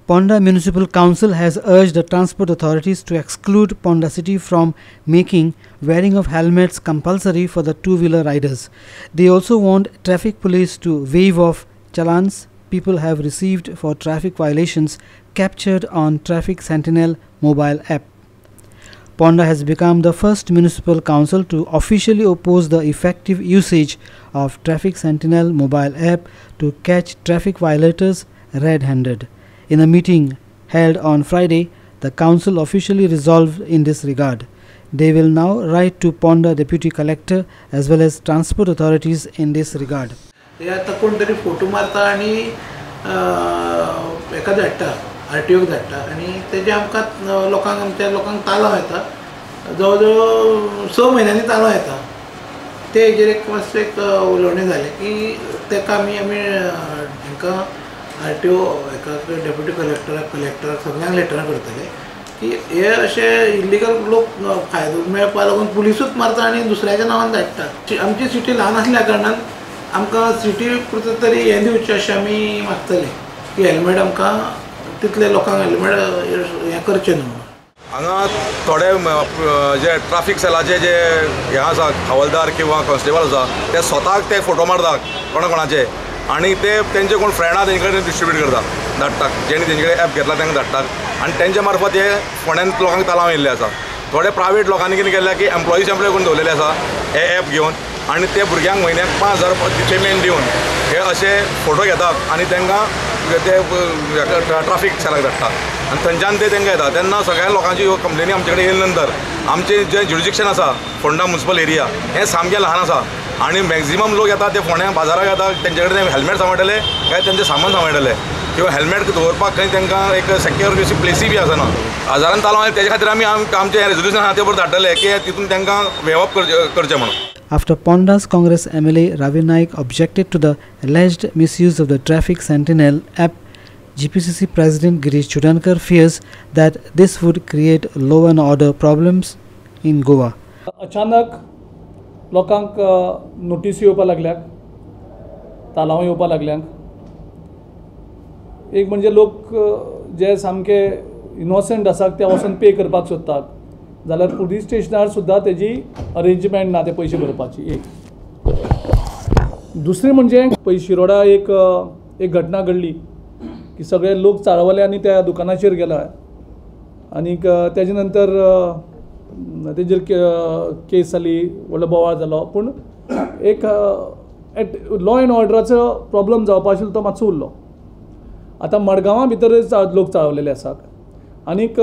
Ponda Municipal Council has urged the transport authorities to exclude Ponda City from making wearing of helmets compulsory for the two-wheeler riders. They also want traffic police to waive off challans people have received for traffic violations captured on Traffic Sentinel mobile app. Ponda has become the first municipal council to officially oppose the effective usage of Traffic Sentinel mobile app to catch traffic violators red-handed. In a meeting held on Friday, the council officially resolved in this regard. They will now write to Ponda Deputy Collector as well as transport authorities in this regard. आता कोणतरी photo मारता आणि एका धाडटा आरटीओक धाडटा आणि तेजे आमकां लोकांक आमच्या लोकांक ताळो येता जवळ जवळ 6 म्हयन्यांनी ताळो येता ते हेजेर एक मातशें एक उलोवणें जालें की तेका आमी हांकां आरटीओ एका डेप्युटी कलेक्टराक सगळ्यांक लेटरां करतले की हे अशे इल्लीगल लोक फायदो मेळपा लागून पुलिसूच मारता आनी दुसऱ्याच्या नांवान धाडटा. आमची सिटी ल्हान आसल्या कारणान आमकां सिटी पुरते तरी हें दिवचें अशें आमी मागतले की हेल्मेट आमकां तितले लोकांक हेल्मेट हें करचें न्हू. हांगा थोडे जे ट्राफिक सेलाचे जे हे आसा हवालदार किंवा कॉन्स्टेबल आसा ते स्वताक ते फोटो मारतात कोणाचे आणि ते तेंचे कोण फ्रेंड आहा तेंचे कडेन डिस्ट्रीब्यूट करतात धाडटात जेणे तेंचे कडेन ॲप घेतला तांकां धाडटात आणि तेंच्या मार्फत हे फोंड्यान लोकांक तालाव येयल्ले आसा. थोडे प्रायवेट लोकांनी कितें केल्या की एम्प्लॉय करून दवरलेले आसा हे ॲप घेवन आणि ते भुरग्यांक म्हयन्याक 5,000 पेमेंट दिवन हे असे फोटो घेतात आणि तांकां ते ट्राफिक सेलाक धाडटात आणि थंयच्यान ते तांकां येता तेन्ना सगळ्या लोकांची ह्यो कंप्लेनी आमचे कडेन येयले नंतर आमचे जे ज्युरिडिक्शन आसा फोंडा म्युनिसिपल एरिया हें सामकें ल्हान आसा आणि मॅक्झिमम लोक येतात ते फोंड्या बाजाराक येतात तेंचे कडेन हेल्मेट सांबाळटले काय तेंचें सामान सांबाळटले किंवा हेल्मेट दवरपाक खंय तांकां एक सेक्युअर अशी प्लेसी बी आसना. हजारान तालाव तेजे खातीर आमी आमचे रेजोल्युशन आहा ते बरोबर धाडटले की तितून तांकां वेवप करचें म्हणून. After Ponda's Congress MLA Ravi Naik objected to the alleged misuse of the Traffic Sentinel app, GPCC President Girish Chudankar fears that this would create law and order problems in Goa. अचानक लोकांक notice येवपा लागल्यात, तालाव येवपा लागल्यात. एक म्हणजे लोक जे सामके इनोसंट आसात ते वचून पे करपाक सोदतात जाल्यार पुलीस स्टेशनार सुद्दां तेजी अरेंजमेंट ना ते पयशे भरपाची. एक दुसरी म्हणजे शिरोडा एक घटना घडली की सगळे लोक चाळवले आनी त्या दुकानाचेर गेला आनी तेजे नंतर तेजेर केस जाली व्हडलो बोवाळ जालो. पूण एक लॉ एंड ऑर्डराचो प्रॉब्लम जावपा आशिल्लो तो मातसो उरलो. आतां मडगांवां भितरच लोक चाळवलेले आसात आनीक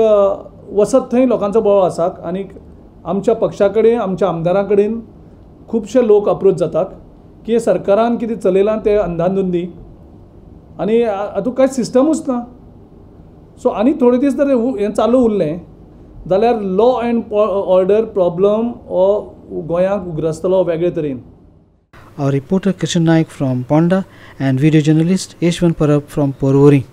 वसत थंय लोकांचो बोवाळ आसा आनीक आमच्या पक्षा कडेन आमच्या आमदारां कडेन खुबशे लोक अप्रोच जातात की सरकारान कितें चलयलां तें अंधाधुंदी आनी हातूंत कांय सिस्टमूच ना. सो आनी थोडे दीस जर हें चालू उरलें जाल्यार लॉ एंड ऑर्डर प्रॉब्लम हो गोंयांक उग्रस्तलो वेगळे तरेन. Our reporter Kishan Naik from Ponda and video journalist Yeshwant Parab from Porvorim.